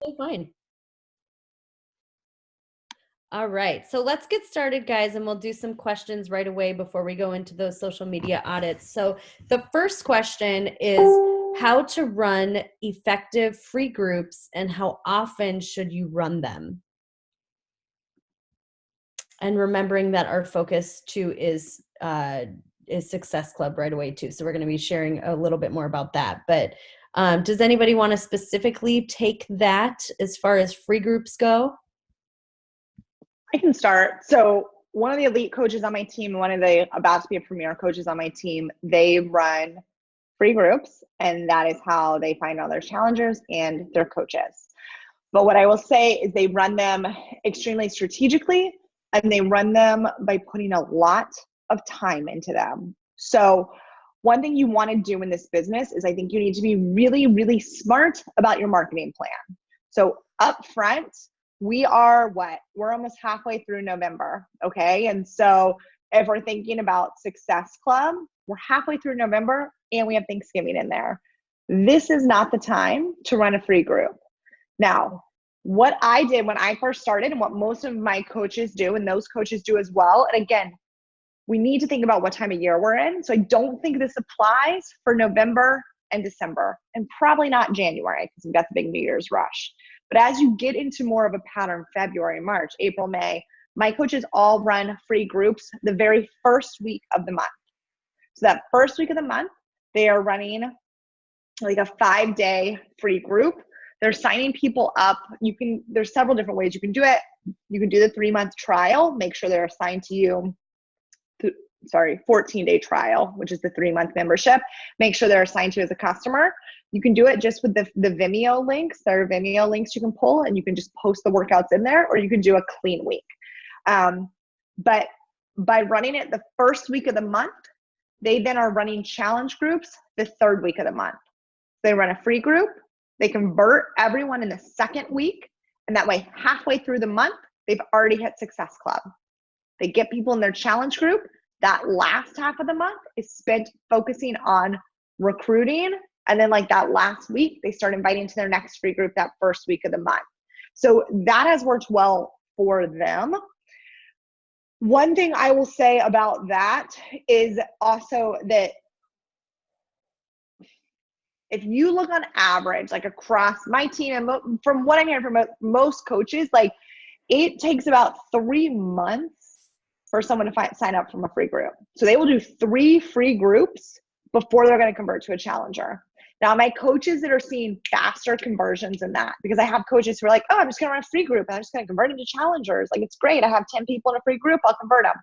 totally fine. All right, so let's get started, guys, and we'll do some questions right away before we go into those social media audits. So the first question is how to run effective free groups and how often should you run them? And remembering that our focus too is Success Club right away too. So we're going to be sharing a little bit more about that. But does anybody want to specifically take that as far as free groups go? I can start. So one of the elite coaches on my team, one of the about to be a premier coaches on my team, they run free groups, and that is how they find all their challengers and their coaches. But what I will say is they run them extremely strategically, and they run them by putting a lot of time into them. So one thing you want to do in this business is I think you need to be really, really smart about your marketing plan. So up front, we're almost halfway through November, okay? And so if we're thinking about Success Club, we're halfway through November and we have Thanksgiving in there. This is not the time to run a free group. Now, what I did when I first started and what most of my coaches do, and those coaches do as well, and again, we need to think about what time of year we're in. So I don't think this applies for November and December, and probably not January because we've got the big New Year's rush. But as you get into more of a pattern, February, March, April, May, my coaches all run free groups the very first week of the month. So that first week of the month, they are running like a 5-day free group. They're signing people up. There's several different ways you can do it. You can do the 3-month trial, make sure they're assigned to you. 14-day trial, which is the 3-month membership. Make sure they're assigned to you as a customer. You can do it just with the Vimeo links. There are Vimeo links you can pull, and you can just post the workouts in there, or you can do a clean week. But by running it the first week of the month, they then are running challenge groups the 3rd week of the month. They run a free group. They convert everyone in the 2nd week, and that way, halfway through the month, they've already hit Success Club. They get people in their challenge group. That last half of the month is spent focusing on recruiting. And then like that last week, they start inviting to their next free group that first week of the month. So that has worked well for them. One thing I will say about that is also that if you look on average, like across my team, and from what I'm hearing from most coaches, like it takes about 3 months for someone to sign up from a free group. So they will do 3 free groups before they're going to convert to a challenger. Now, my coaches that are seeing faster conversions than that, because I have coaches who are like, oh, I'm just going to run a free group and I'm just going to convert them to challengers. Like, it's great. I have 10 people in a free group. I'll convert them.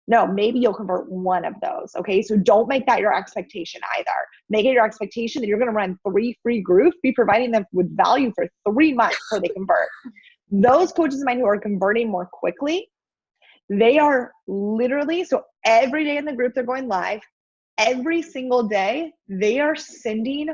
No, maybe you'll convert 1 of those. Okay. So don't make that your expectation either. Make it your expectation that you're going to run 3 free groups, be providing them with value for 3 months before they convert. Those coaches of mine who are converting more quickly, they are literally, so every day in the group, they're going live. Every single day, they are sending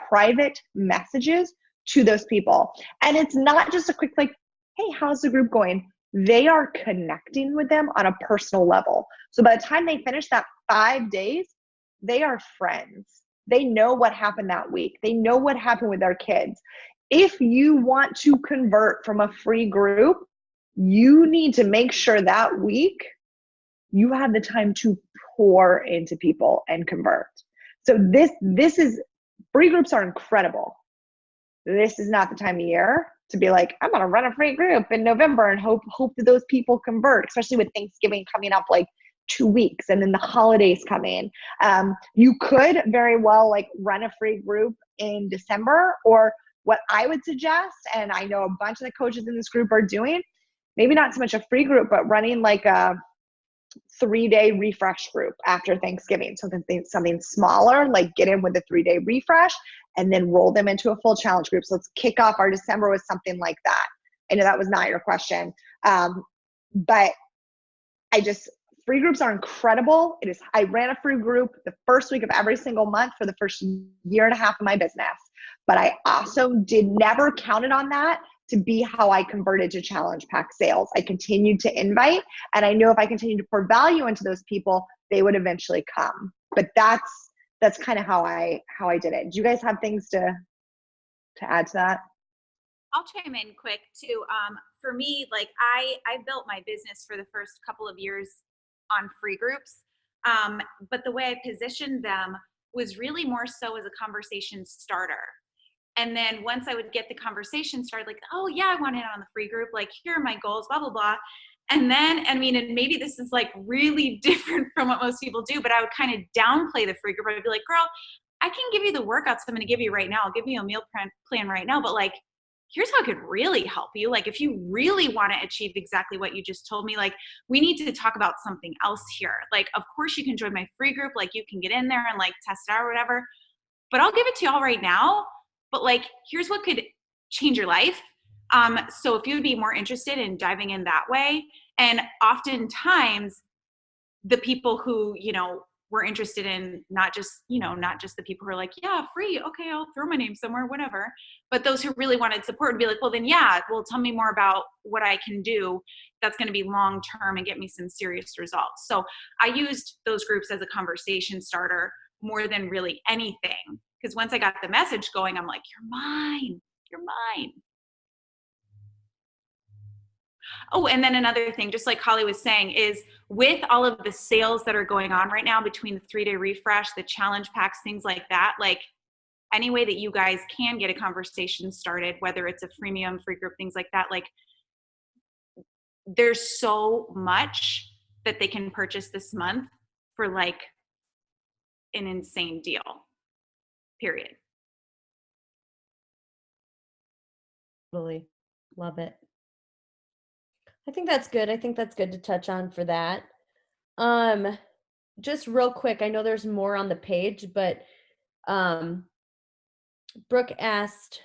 private messages to those people. And it's not just a quick, like, hey, how's the group going? They are connecting with them on a personal level. So by the time they finish that 5 days, they are friends. They know what happened that week. They know what happened with their kids. If you want to convert from a free group, you need to make sure that week you have the time to pour into people and convert. So this is, free groups are incredible. This is not the time of year to be like, I'm going to run a free group in November and hope that those people convert, especially with Thanksgiving coming up like 2 weeks and then the holidays come in. You could very well like run a free group in December, or what I would suggest, and I know a bunch of the coaches in this group are doing, maybe not so much a free group, but running like a 3-day refresh group after Thanksgiving. So something smaller, like get in with a 3-day refresh and then roll them into a full challenge group. So let's kick off our December with something like that. I know that was not your question. But free groups are incredible. I ran a free group the first week of every single month for the first 1.5 years of my business. But I also never counted on that to be how I converted to challenge pack sales. I continued to invite, and I knew if I continued to pour value into those people, they would eventually come. But that's kind of how I did it. Do you guys have things to add to that? I'll chime in quick too. For me, like I built my business for the first couple of years on free groups. But the way I positioned them was really more so as a conversation starter. And then once I would get the conversation started, like, oh yeah, I want in on the free group, like here are my goals, blah, blah, blah. And then, I mean, and maybe this is like really different from what most people do, but I would kind of downplay the free group. I'd be like, girl, I can give you the workouts I'm going to give you right now. I'll give you a meal plan right now, but like, here's how it could really help you. Like, if you really want to achieve exactly what you just told me, like, we need to talk about something else here. Like, of course you can join my free group. Like, you can get in there and like test it out or whatever, but I'll give it to y'all right now. But like, here's what could change your life. So if you would be more interested in diving in that way, and oftentimes the people who, were interested in not just the people who are like, yeah, free, okay, I'll throw my name somewhere, whatever. But those who really wanted support would be like, well, then yeah, well, tell me more about what I can do that's going to be long-term and get me some serious results. So I used those groups as a conversation starter more than really anything. Because once I got the message going, I'm like, you're mine, you're mine. Oh, and then another thing, just like Holly was saying, is with all of the sales that are going on right now between the 3-day refresh, the challenge packs, things like that, like any way that you guys can get a conversation started, whether it's a freemium, free group, things like that, like there's so much that they can purchase this month for like an insane deal, period. Totally. Love it. I think that's good. I think that's good to touch on for that. Just real quick, I know there's more on the page, but Brooke asked,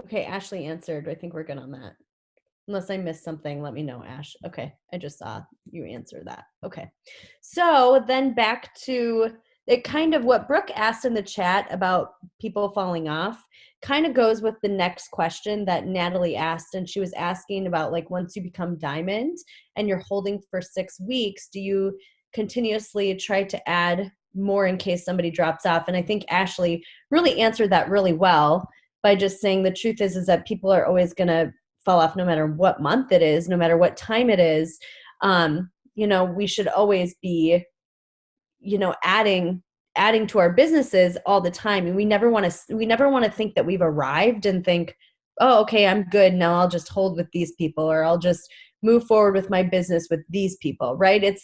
okay, Ashley answered. I think we're good on that. Unless I missed something, let me know, Ash. Okay, I just saw you answer that. Okay. So then back to it, kind of what Brooke asked in the chat about people falling off kind of goes with the next question that Natalie asked. And she was asking about, like, once you become diamond and you're holding for 6 weeks, do you continuously try to add more in case somebody drops off? And I think Ashley really answered that really well by just saying the truth is that people are always going to fall off no matter what month it is, no matter what time it is. We should always be, adding to our businesses all the time. And we never want to think that we've arrived and think, oh, okay, I'm good. Now I'll just hold with these people, or I'll just move forward with my business with these people, right?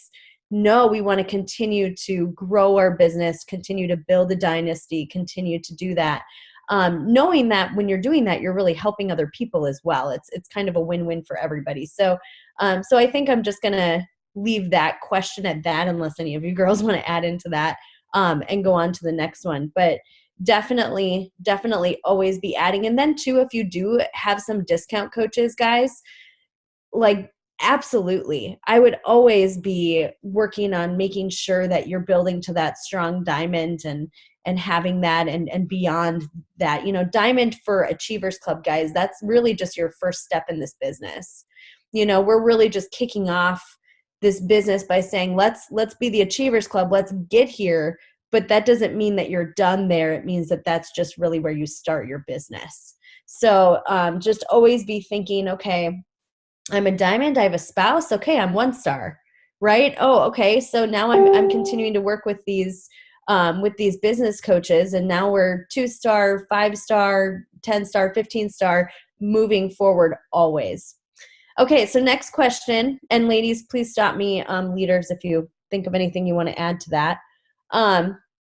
No, we want to continue to grow our business, continue to build a dynasty, continue to do that. Knowing that when you're doing that, you're really helping other people as well. It's kind of a win-win for everybody. So I think I'm just going to leave that question at that, unless any of you girls want to add into that and go on to the next one. But definitely always be adding. And then too, if you do have some discount coaches, guys, like, absolutely, I would always be working on making sure that you're building to that strong diamond and having that and beyond that. Diamond for Achievers Club, guys, that's really just your first step in this business. We're really just kicking off this business by saying, let's be the Achievers Club, let's get here. But that doesn't mean that you're done there. It means that that's just really where you start your business. So just always be thinking, okay, I'm a diamond, I have a spouse, okay, I'm 1 star, right? Oh, okay, so now I'm continuing to work with these business coaches, and now we're 2 star, 5 star, 10 star, 15 star, moving forward always. Okay, so next question, and ladies, please stop me, leaders, if you think of anything you want to add to that.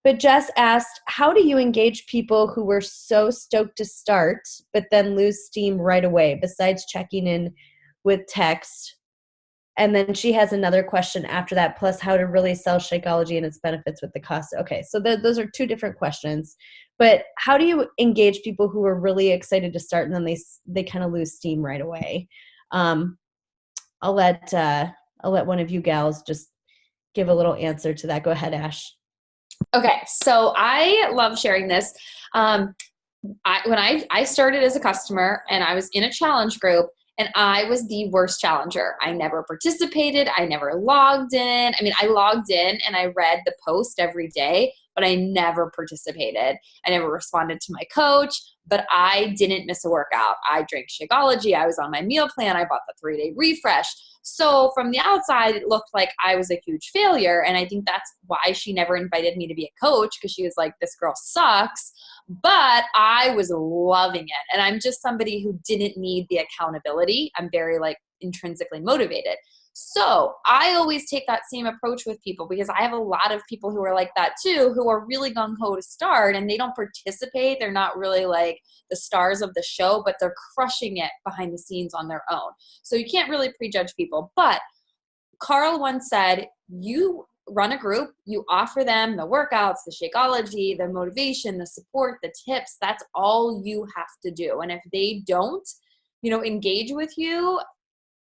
But Jess asked, how do you engage people who were so stoked to start, but then lose steam right away, besides checking in with text? And then she has another question after that, plus how to really sell Shakeology and its benefits with the cost. Okay, so those are 2 different questions. But how do you engage people who are really excited to start and then they kind of lose steam right away? I'll let one of you gals just give a little answer to that. Go ahead, Ash. Okay, so I love sharing this. When I started as a customer and I was in a challenge group, and I was the worst challenger. I never participated. I never logged in. I mean, I logged in and I read the post every day, but I never participated. I never responded to my coach, but I didn't miss a workout. I drank Shakeology. I was on my meal plan. I bought the 3-day refresh. So from the outside, it looked like I was a huge failure. And I think that's why she never invited me to be a coach, because she was like, this girl sucks. But I was loving it. And I'm just somebody who didn't need the accountability. I'm very like intrinsically motivated. So I always take that same approach with people, because I have a lot of people who are like that too, who are really gung-ho to start and they don't participate. They're not really like the stars of the show, but they're crushing it behind the scenes on their own. So you can't really prejudge people. But Carl once said, you run a group, you offer them the workouts, the Shakeology, the motivation, the support, the tips. That's all you have to do. And if they don't, engage with you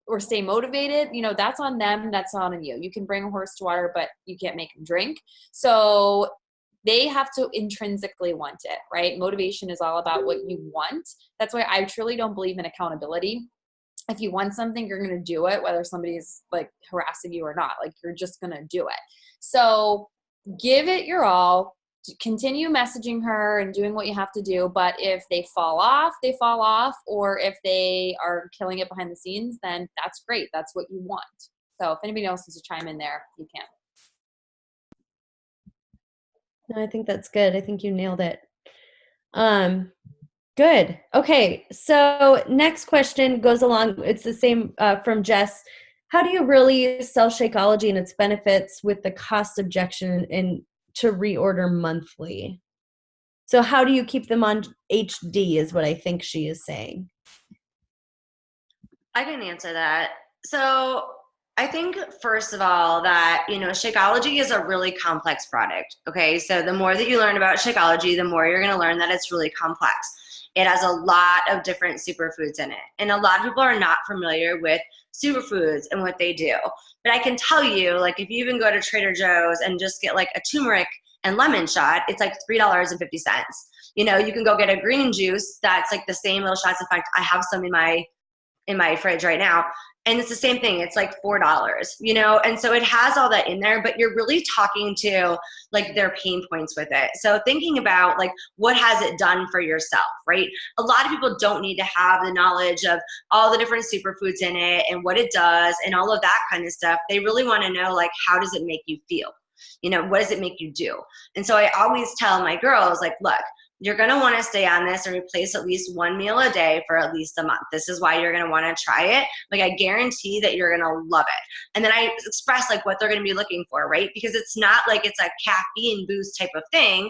or stay motivated, that's on them. That's not on you. You can bring a horse to water, but you can't make them drink. So they have to intrinsically want it, right? Motivation is all about what you want. That's why I truly don't believe in accountability. If you want something, you're going to do it, whether somebody's like harassing you or not. Like, you're just going to do it. So give it your all. Continue messaging her and doing what you have to do. But if they fall off, they fall off. Or if they are killing it behind the scenes, then that's great. That's what you want. So if anybody else wants to chime in there, you can. No, I think that's good. I think you nailed it. Good. Okay. So next question goes along. It's the same from Jess. How do you really sell Shakeology and its benefits with the cost objection and to reorder monthly? So how do you keep them on HD is what I think she is saying. I can answer that. So I think, first of all, that, Shakeology is a really complex product. Okay. So the more that you learn about Shakeology, the more you're going to learn that it's really complex. It has a lot of different superfoods in it. And a lot of people are not familiar with superfoods and what they do. But I can tell you, like, if you even go to Trader Joe's and just get like a turmeric and lemon shot, it's like $3.50. You can go get a green juice that's like the same little shots. In fact, I have some in my fridge right now. And it's the same thing. It's like $4, and so it has all that in there, but you're really talking to like their pain points with it. So thinking about like, what has it done for yourself, right? A lot of people don't need to have the knowledge of all the different superfoods in it and what it does and all of that kind of stuff. They really want to know, like, how does it make you feel? What does it make you do? And so I always tell my girls, like, look, you're going to want to stay on this and replace at least one meal a day for at least a month. This is why you're going to want to try it. Like, I guarantee that you're going to love it. And then I express like what they're going to be looking for, right? Because it's not like it's a caffeine boost type of thing,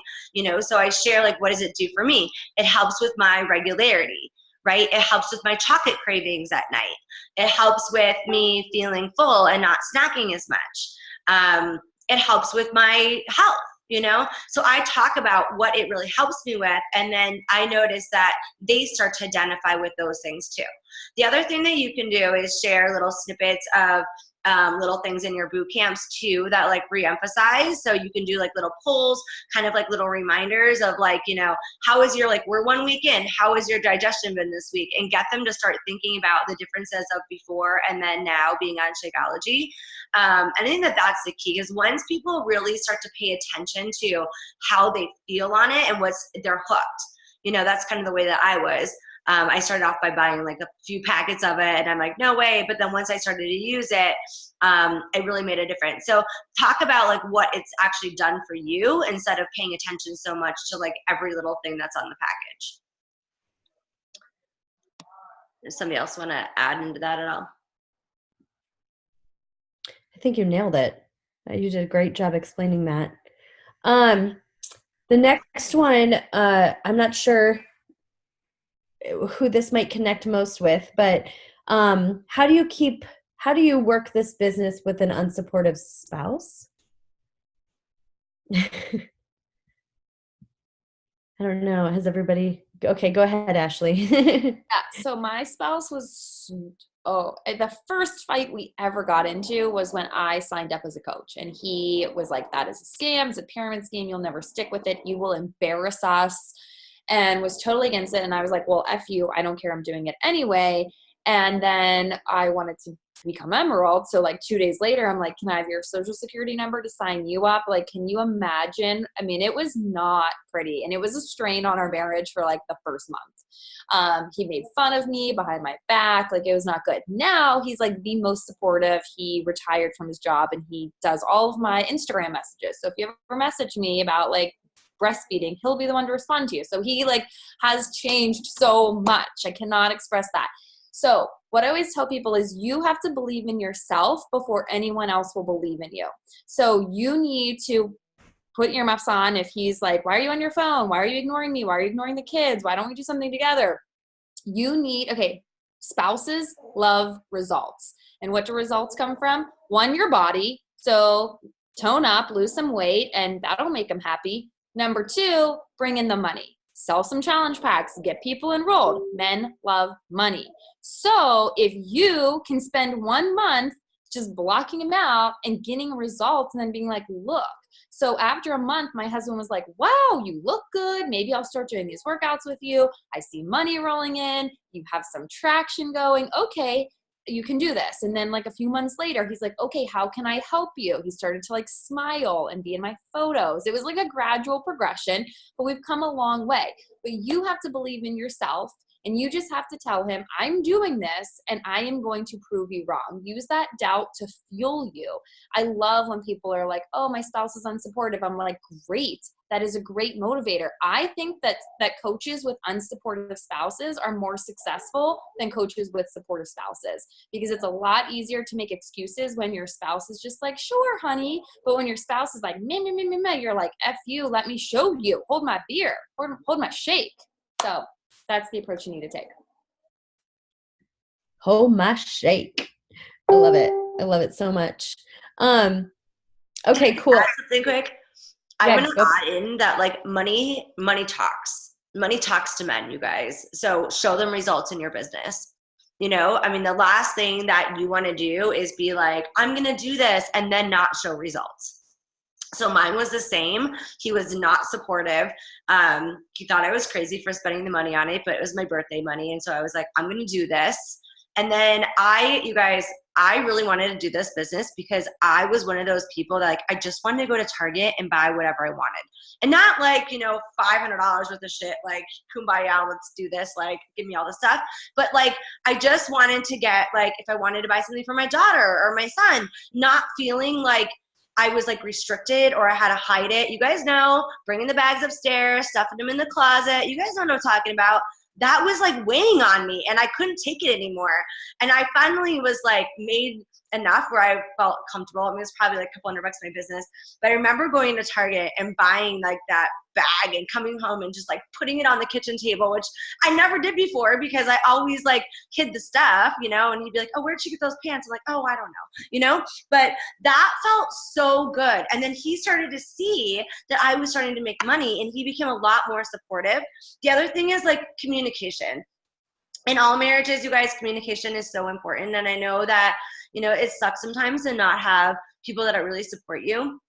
so I share like, what does it do for me? It helps with my regularity, right? It helps with my chocolate cravings at night. It helps with me feeling full and not snacking as much. It helps with my health. So I talk about what it really helps me with, and then I notice that they start to identify with those things too. The other thing that you can do is share little snippets of little things in your boot camps too that like reemphasize. So you can do like little polls, kind of like little reminders of like, how is your, like, we're 1 week in, how has your digestion been this week? And get them to start thinking about the differences of before and then now being on Shakeology. I think that that's the key, is once people really start to pay attention to how they feel on it and they're hooked. That's kind of the way that I was. I started off by buying like a few packets of it and I'm like, no way. But then once I started to use it, it really made a difference. So talk about like what it's actually done for you instead of paying attention so much to like every little thing that's on the package. Does somebody else want to add into that at all? I think you nailed it. You did a great job explaining that. The next one, I'm not sure who this might connect most with, but how do you work this business with an unsupportive spouse? I don't know. Has everybody? Okay, go ahead, Ashley. Yeah, so my spouse was, the first fight we ever got into was when I signed up as a coach. And he was like, that is a scam. It's a pyramid scheme. You'll never stick with it. You will embarrass us. And was totally against it. And I was like, well, F you. I don't care. I'm doing it anyway. And then I wanted to become Emerald. So like 2 days later, I'm like, can I have your social security number to sign you up? Like, can you imagine? I mean, it was not pretty, and it was a strain on our marriage for like the first month. He made fun of me behind my back. Like, it was not good. Now he's like the most supportive. He retired from his job and he does all of my Instagram messages. So if you ever message me about like breastfeeding, he'll be the one to respond to you. So he like has changed so much. I cannot express that. So what I always tell people is you have to believe in yourself before anyone else will believe in you. So you need to put earmuffs on if he's like, why are you on your phone? Why are you ignoring me? Why are you ignoring the kids? Why don't we do something together? You need, okay, spouses love results. And what do results come from? One, your body. So tone up, lose some weight, and that'll make them happy. Number two, bring in the money. Sell some challenge packs, get people enrolled. Men love money. So if you can spend 1 month just blocking them out and getting results and then being like, look. So after a month, my husband was like, wow, you look good. Maybe I'll start doing these workouts with you. I see money rolling in. You have some traction going. Okay, you can do this. And then like a few months later, he's like, okay, how can I help you? He started to like smile and be in my photos. It was like a gradual progression, but we've come a long way. But you have to believe in yourself. And you just have to tell him, I'm doing this and I am going to prove you wrong. Use that doubt to fuel you. I love when people are like, oh, my spouse is unsupportive. I'm like, great. That is a great motivator. I think that coaches with unsupportive spouses are more successful than coaches with supportive spouses, because it's a lot easier to make excuses when your spouse is just like, sure, honey. But when your spouse is like, meh, meh, meh, meh, meh, you're like, F you, let me show you. Hold my beer, hold my shake. So that's the approach you need to take. Hold my shake. I love it. I love it so much. Okay, cool. Something quick. I'm going to add in that like money talks. Money talks to men, you guys. So show them results in your business. You know, I mean, the last thing that you want to do is be like, I'm going to do this and then not show results. So mine was the same. He was not supportive. He thought I was crazy for spending the money on it, but it was my birthday money. And so I was like, I'm going to do this. And then I really wanted to do this business because I was one of those people that like, I just wanted to go to Target and buy whatever I wanted. And not like, you know, $500 worth of shit, like kumbaya, let's do this, like give me all the stuff. But like, I just wanted to get like, if I wanted to buy something for my daughter or my son, not feeling like I was like restricted or I had to hide it. You guys know, bringing the bags upstairs, stuffing them in the closet. You guys know what I'm talking about. That was like weighing on me and I couldn't take it anymore. And I finally was like made enough where I felt comfortable. I mean, it was probably like a couple $100 in my business. But I remember going to Target and buying like that bag and coming home and just like putting it on the kitchen table, which I never did before because I always like hid the stuff, you know, and he'd be like, oh, where'd you get those pants? I'm like, oh, I don't know, you know, but that felt so good. And then he started to see that I was starting to make money and he became a lot more supportive. The other thing is like communication. In all marriages, you guys, communication is so important. And I know that, you know, it sucks sometimes to not have people that really support you.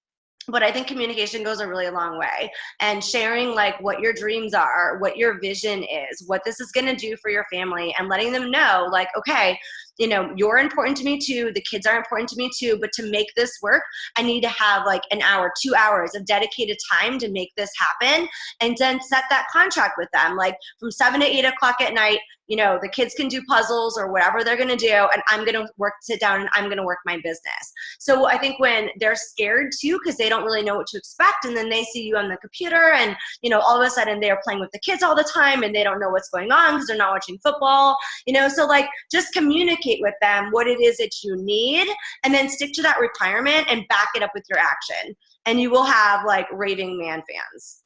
But I think communication goes a really long way, and sharing like what your dreams are, what your vision is, what this is going to do for your family, and letting them know like, okay, you know, you're important to me too. The kids are important to me too. But to make this work, I need to have like an hour, 2 hours of dedicated time to make this happen. And then set that contract with them. Like from 7 to 8 o'clock at night, you know, the kids can do puzzles or whatever they're going to do. And I'm going to sit down and I'm going to work my business. So I think when they're scared too, because they don't really know what to expect. And then they see you on the computer and, you know, all of a sudden they're playing with the kids all the time and they don't know what's going on because they're not watching football, you know, so like just communicate with them what it is that you need and then stick to that requirement and back it up with your action. And you will have like raving man fans.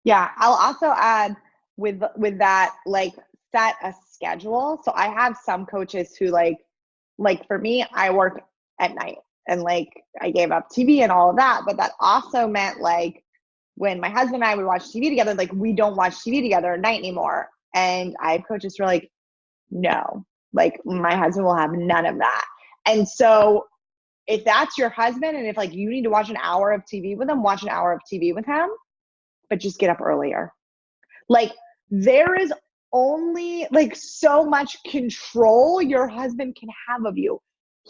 Yeah. I'll also add with that, like set a schedule. So I have some coaches who like for me, I work at night and like I gave up TV and all of that, but that also meant like when my husband and I would watch TV together, like we don't watch TV together at night anymore. And I have coaches who are like, no, like my husband will have none of that. And so if that's your husband and if like you need to watch an hour of TV with him, watch an hour of TV with him, but just get up earlier. Like there is only like so much control your husband can have of you.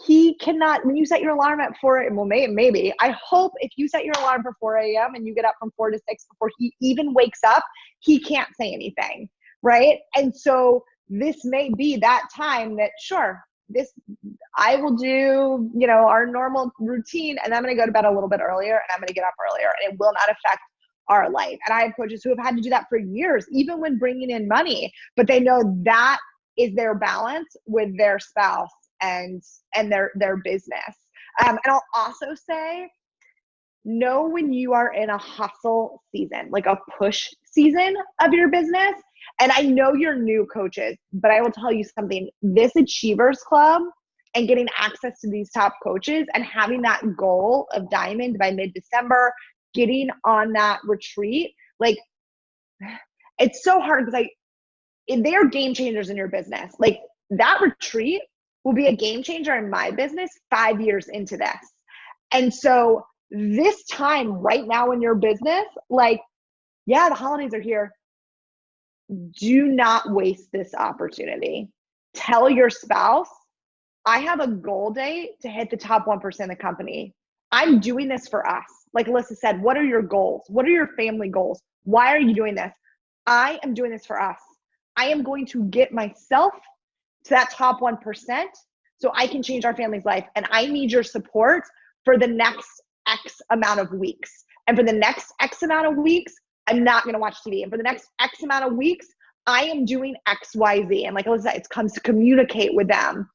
He cannot, when you set your alarm at 4 a.m., well, maybe, I hope if you set your alarm for 4 a.m. and you get up from 4 to 6 before he even wakes up, he can't say anything, right? And so this may be that time that, sure, this, I will do, you know, our normal routine, and I'm going to go to bed a little bit earlier and I'm going to get up earlier, and it will not affect our life. And I have coaches who have had to do that for years, even when bringing in money, but they know that is their balance with their spouse and their business. And I'll also say, know when you are in a hustle season, like a push season of your business. And I know you're new coaches, but I will tell you something. This Achievers Club and getting access to these top coaches and having that goal of diamond by mid-December, getting on that retreat, like, it's so hard because they are game changers in your business. Like, that retreat will be a game changer in my business 5 years into this. And so this time right now in your business, like, yeah, the holidays are here. Do not waste this opportunity. Tell your spouse, I have a goal date to hit the top 1% of the company. I'm doing this for us. Like Alyssa said, what are your goals? What are your family goals? Why are you doing this? I am doing this for us. I am going to get myself to that top 1% so I can change our family's life. And I need your support for the next X amount of weeks. And for the next X amount of weeks, I'm not going to watch TV. And for the next X amount of weeks, I am doing X, Y, Z. And like Alyssa said, it comes to communicate with them.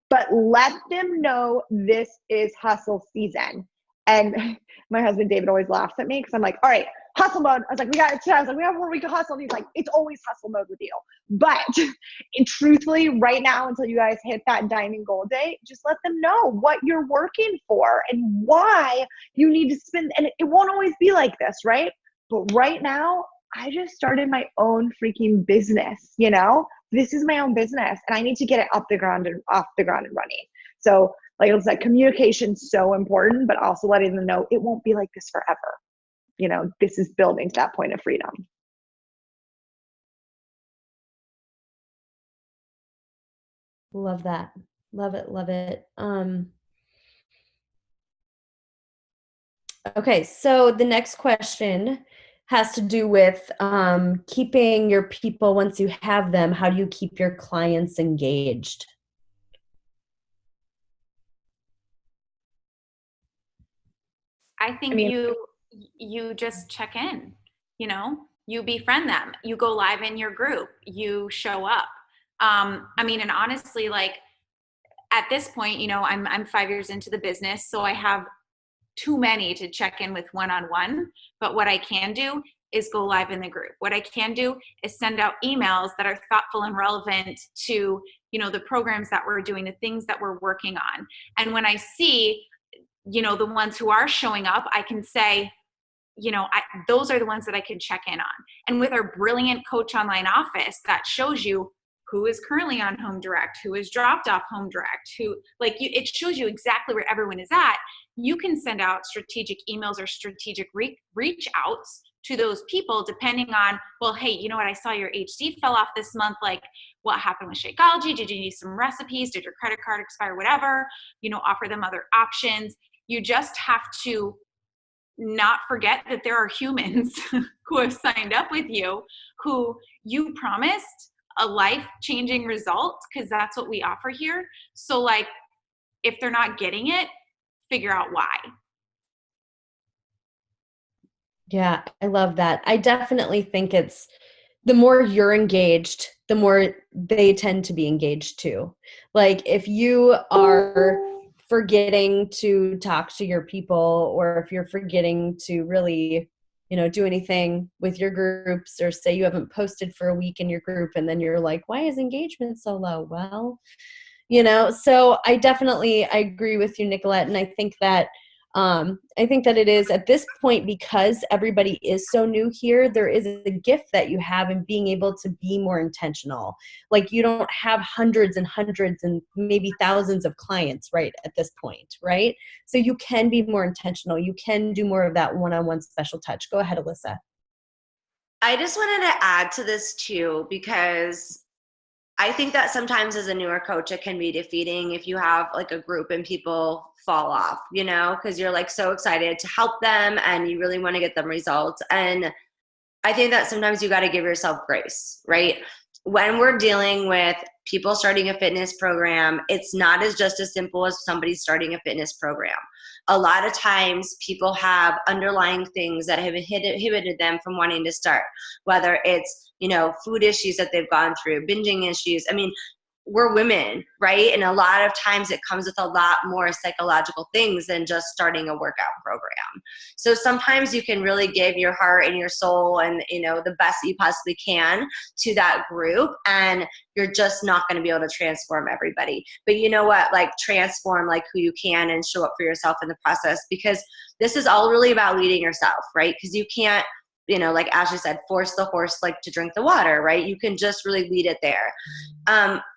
But let them know this is hustle season. And my husband, David, always laughs at me because I'm like, all right, hustle mode. I was like, we have 1 week of hustle. And he's like, it's always hustle mode with you. But truthfully, right now, until you guys hit that diamond goal date, just let them know what you're working for and why you need to spend. And it won't always be like this, right? But right now, I just started my own freaking business, you know? This is my own business and I need to get it off the ground and running. So like I said, communication's so important, but also letting them know it won't be like this forever. You know, this is building to that point of freedom. Love that. Love it. Love it. Okay. So the next question has to do with keeping your people once you have them. How do you keep your clients engaged? I think you just check in, you know, you befriend them, you go live in your group, you show up. I mean, and honestly, like at this point, you know, I'm 5 years into the business, so I have too many to check in with one-on-one. But what I can do is go live in the group. What I can do is send out emails that are thoughtful and relevant to, you know, the programs that we're doing, the things that we're working on. And when I see, you know, the ones who are showing up, I can say, you know, those are the ones that I can check in on. And with our brilliant Coach Online office that shows you who is currently on Home Direct, who is dropped off Home Direct, who, like, it shows you exactly where everyone is at. You can send out strategic emails or strategic reach outs to those people depending on, well, hey, you know what, I saw your HD fell off this month. Like, what happened with Shakeology? Did you need some recipes? Did your credit card expire? Whatever, you know, offer them other options. You just have to not forget that there are humans who have signed up with you, who you promised a life-changing result, because that's what we offer here. So like, if they're not getting it, figure out why. Yeah, I love that. I definitely think it's the more you're engaged, the more they tend to be engaged too. Like if you are forgetting to talk to your people, or if you're forgetting to really, you know, do anything with your groups, or say you haven't posted for a week in your group and then you're like, why is engagement so low? Well, you know, so I agree with you, Nicolette. And I think that it is at this point, because everybody is so new here, there is a gift that you have in being able to be more intentional. Like you don't have hundreds and hundreds and maybe thousands of clients right at this point, right? So you can be more intentional. You can do more of that one-on-one special touch. Go ahead, Alyssa. I just wanted to add to this too, because I think that sometimes as a newer coach, it can be defeating if you have like a group and people fall off, you know, because you're like so excited to help them and you really want to get them results. And I think that sometimes you got to give yourself grace, right? When we're dealing with people starting a fitness program, it's not just as simple as somebody starting a fitness program. A lot of times people have underlying things that have inhibited them from wanting to start, whether it's, you know, food issues that they've gone through, binging issues. I mean, we're women, right? And a lot of times it comes with a lot more psychological things than just starting a workout program. So sometimes you can really give your heart and your soul and, you know, the best that you possibly can to that group, and you're just not going to be able to transform everybody. But you know what? Like, transform like who you can and show up for yourself in the process, because this is all really about leading yourself, right? Because you can't, you know, like Ashley said, force the horse like to drink the water, right? You can just really lead it there.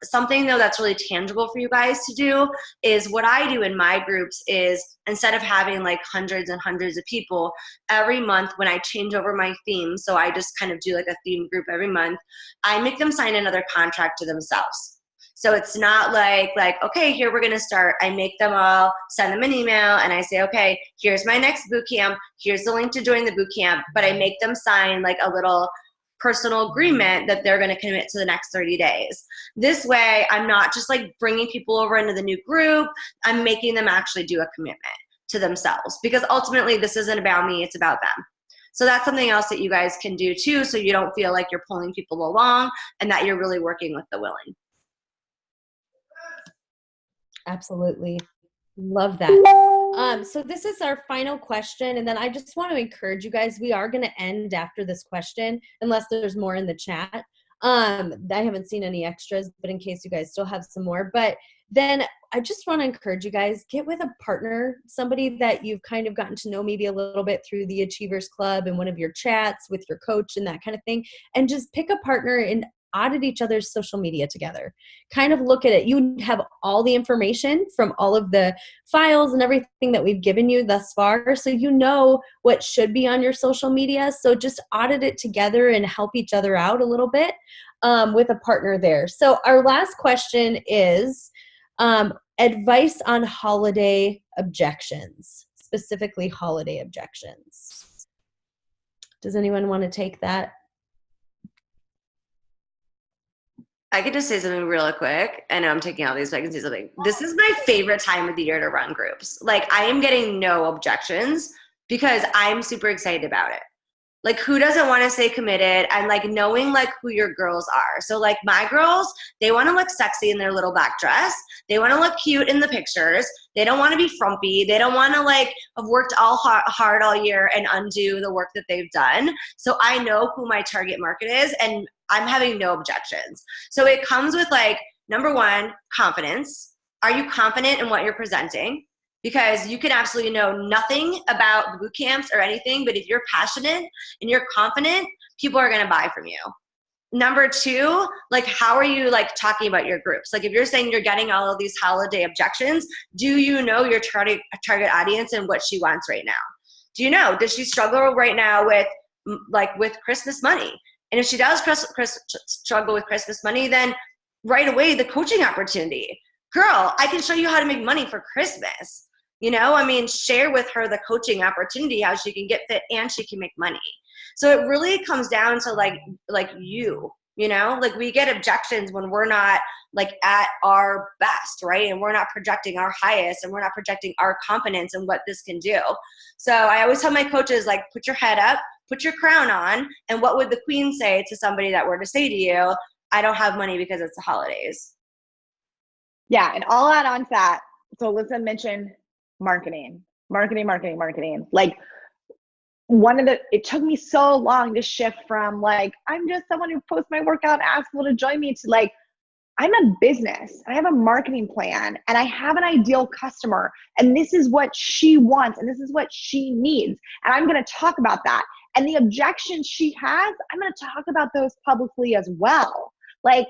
Something though that's really tangible for you guys to do is what I do in my groups is, instead of having like hundreds and hundreds of people, every month when I change over my theme, so I just kind of do like a theme group every month, I make them sign another contract to themselves. So it's not like, okay, here we're going to start. I make them all, send them an email, and I say, okay, here's my next boot camp. Here's the link to join the boot camp. But I make them sign like a little personal agreement that they're going to commit to the next 30 days. This way, I'm not just like bringing people over into the new group. I'm making them actually do a commitment to themselves, because ultimately this isn't about me, it's about them. So that's something else that you guys can do too, so you don't feel like you're pulling people along and that you're really working with the willing. Absolutely. Love that. So this is our final question. And then I just want to encourage you guys, we are going to end after this question, unless there's more in the chat. I haven't seen any extras, but in case you guys still have some more. But then I just want to encourage you guys, get with a partner, somebody that you've kind of gotten to know maybe a little bit through the Achievers Club and one of your chats with your coach and that kind of thing. And just pick a partner and audit each other's social media together. Kind of look at it. You have all the information from all of the files and everything that we've given you thus far. So you know what should be on your social media. So just audit it together and help each other out a little bit with a partner there. So our last question is advice on holiday objections, specifically holiday objections. Does anyone want to take that? I could just say something really quick. I know I'm taking all these, but I can say something. This is my favorite time of the year to run groups. Like, I am getting no objections because I'm super excited about it. Like, who doesn't want to stay committed and like knowing like who your girls are? So like my girls, they want to look sexy in their little black dress. They want to look cute in the pictures. They don't want to be frumpy. They don't want to like have worked all hard all year and undo the work that they've done. So I know who my target market is, and I'm having no objections. So it comes with like, number one, confidence. Are you confident in what you're presenting? Because you can absolutely know nothing about the boot camps or anything, but if you're passionate and you're confident, people are going to buy from you. Number two, like, how are you like talking about your groups? Like, if you're saying you're getting all of these holiday objections, do you know your target audience and what she wants right now? Do you know, does she struggle right now with Christmas money? And if she does struggle with Christmas money, then right away, the coaching opportunity. Girl, I can show you how to make money for Christmas. You know, I mean, share with her the coaching opportunity, how she can get fit and she can make money. So it really comes down to like you know, like we get objections when we're not like at our best, right? And we're not projecting our highest and we're not projecting our confidence in what this can do. So I always tell my coaches, like, put your head up, put your crown on. And what would the queen say to somebody that were to say to you, I don't have money because it's the holidays? Yeah, and I'll add on to that. So Alyssa mentioned marketing. Like, it took me so long to shift from like, I'm just someone who posts my workout and asks people to join me, to like, I'm a business. I have a marketing plan and I have an ideal customer, and this is what she wants and this is what she needs. And I'm going to talk about that. And the objections she has, I'm going to talk about those publicly as well. Like,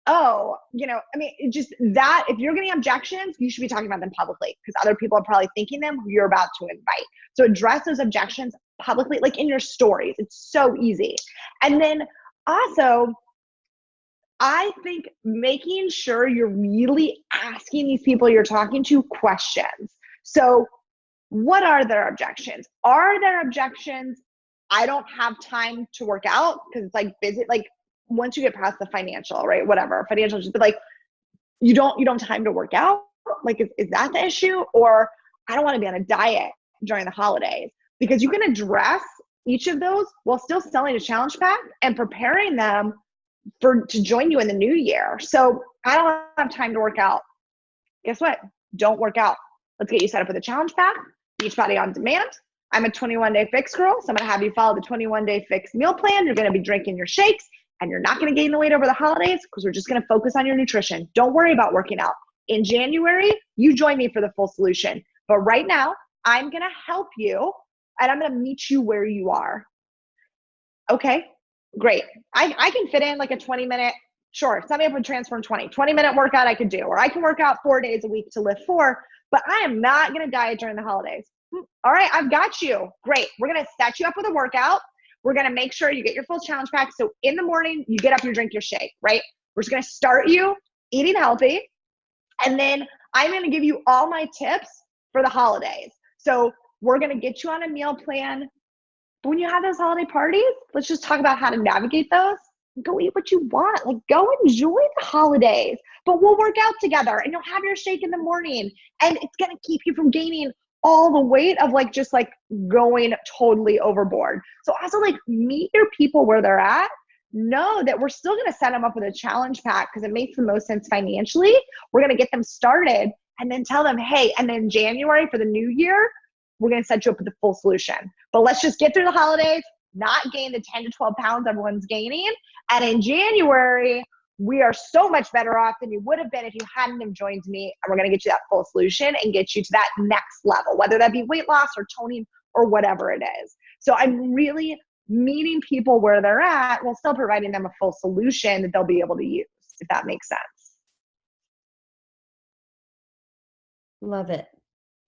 oh, you know, I mean, just that, if you're getting objections, you should be talking about them publicly, because other people are probably thinking them who you're about to invite. So address those objections publicly, like in your stories. It's so easy. And then also, I think making sure you're really asking these people you're talking to questions. So what are their objections? Are their objections, I don't have time to work out because it's like busy, like once you get past the financial, right? Whatever, financial, but like you don't have time to work out? Like, is that the issue? Or I don't want to be on a diet during the holidays, because you can address each of those while still selling a challenge pack and preparing them to join you in the new year. So I don't have time to work out. Guess what? Don't work out. Let's get you set up with a challenge pack, Beachbody on Demand. I'm a 21-day fix girl, so I'm going to have you follow the 21-day fix meal plan. You're going to be drinking your shakes, and you're not going to gain the weight over the holidays because we're just going to focus on your nutrition. Don't worry about working out. In January, you join me for the full solution. But right now, I'm going to help you, and I'm going to meet you where you are. Okay, great. I can fit in like a 20-minute, sure, sign me up with Transform 20-minute workout I could do, or I can work out 4 days a week to lift 4, but I am not going to diet during the holidays. All right, I've got you. Great. We're going to set you up with a workout. We're going to make sure you get your full challenge pack. So in the morning, you get up, you drink your shake, right? We're just going to start you eating healthy. And then I'm going to give you all my tips for the holidays. So we're going to get you on a meal plan. But when you have those holiday parties, let's just talk about how to navigate those. Go eat what you want. Like, go enjoy the holidays. But we'll work out together, and you'll have your shake in the morning. And it's going to keep you from gaining all the weight of like just like going totally overboard. So also like meet your people where they're at. Know that we're still going to set them up with a challenge pack because it makes the most sense financially. We're going to get them started and then tell them, hey, and then January for the new year, we're going to set you up with the full solution. But let's just get through the holidays, not gain the 10 to 12 pounds everyone's gaining. And in January, we are so much better off than you would have been if you hadn't have joined me. And we're going to get you that full solution and get you to that next level, whether that be weight loss or toning or whatever it is. So I'm really meeting people where they're at while still providing them a full solution that they'll be able to use, if that makes sense. Love it.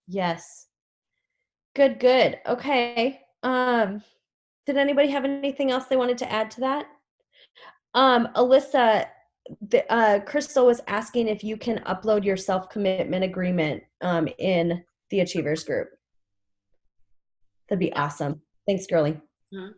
Yes. Good. Okay. Did anybody have anything else they wanted to add to that? Alyssa, Crystal was asking if you can upload your self-commitment agreement in the Achievers group. That'd be awesome. Thanks, girly. Mhm.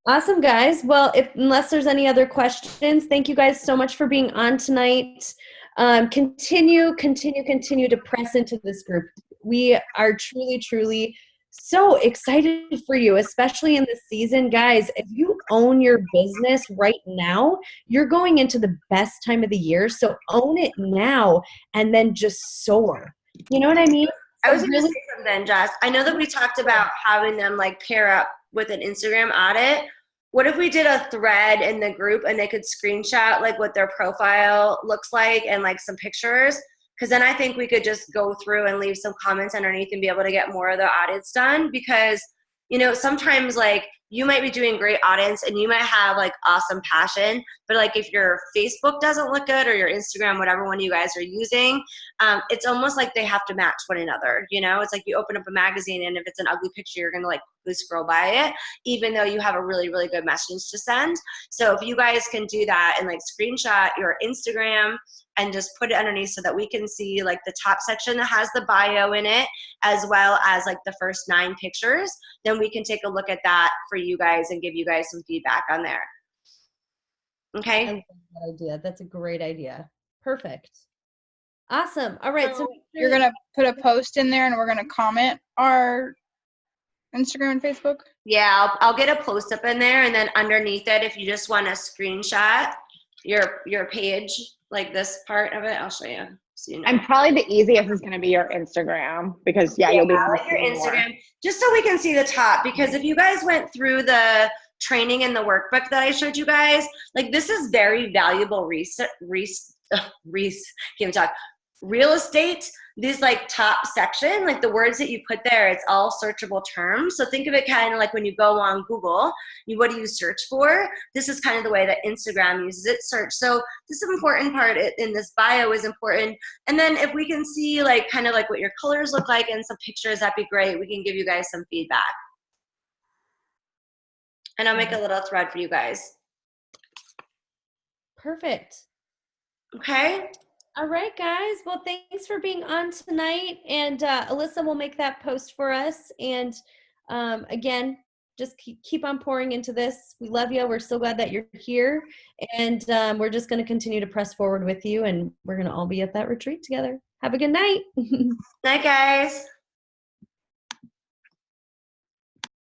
Awesome, guys. Well, unless there's any other questions, thank you guys so much for being on tonight. Continue to press into this group. We are truly so excited for you, especially in this season. Guys, if you own your business right now, you're going into the best time of the year. So own it now and then just soar. You know what I mean? I was going to say something, Jess. I know that we talked about having them like pair up with an Instagram audit. What if we did a thread in the group and they could screenshot like what their profile looks like and like some pictures? Because then I think we could just go through and leave some comments underneath and be able to get more of the audits done. Because, you know, sometimes like you might be doing great audits and you might have like awesome passion, but like if your Facebook doesn't look good or your Instagram, whatever one you guys are using, it's almost like they have to match one another. You know, it's like you open up a magazine and if it's an ugly picture, you're going to like scroll by it, even though you have a really good message to send. So if you guys can do that and like screenshot your Instagram and just put it underneath so that we can see like the top section that has the bio in it, as well as like the first 9 pictures, then we can take a look at that for you guys and give you guys some feedback on there. Okay. I love that idea. That's a great idea. Perfect. Awesome. All right. So you're going to put a post in there and we're going to comment our Instagram and Facebook? Yeah, I'll get a post up in there, and then underneath it, if you just want to screenshot your page, like this part of it, I'll show you. So you know. And probably the easiest is going to be your Instagram because you'll be like your Instagram, just so we can see the top. Because if you guys went through the training and the workbook that I showed you guys, like this is very valuable real estate. These like top section, like the words that you put there, it's all searchable terms. So think of it kind of like when you go on Google, what do you search for? This is kind of the way that Instagram uses its search. So this is an important part in this bio is important. And then if we can see like kind of like what your colors look like and some pictures, that'd be great. We can give you guys some feedback. And I'll make a little thread for you guys. Perfect. Okay? All right, guys. Well, thanks for being on tonight. And Alyssa will make that post for us. And again, just keep on pouring into this. We love you. We're so glad that you're here. And we're just going to continue to press forward with you. And we're going to all be at that retreat together. Have a good night. Night, guys.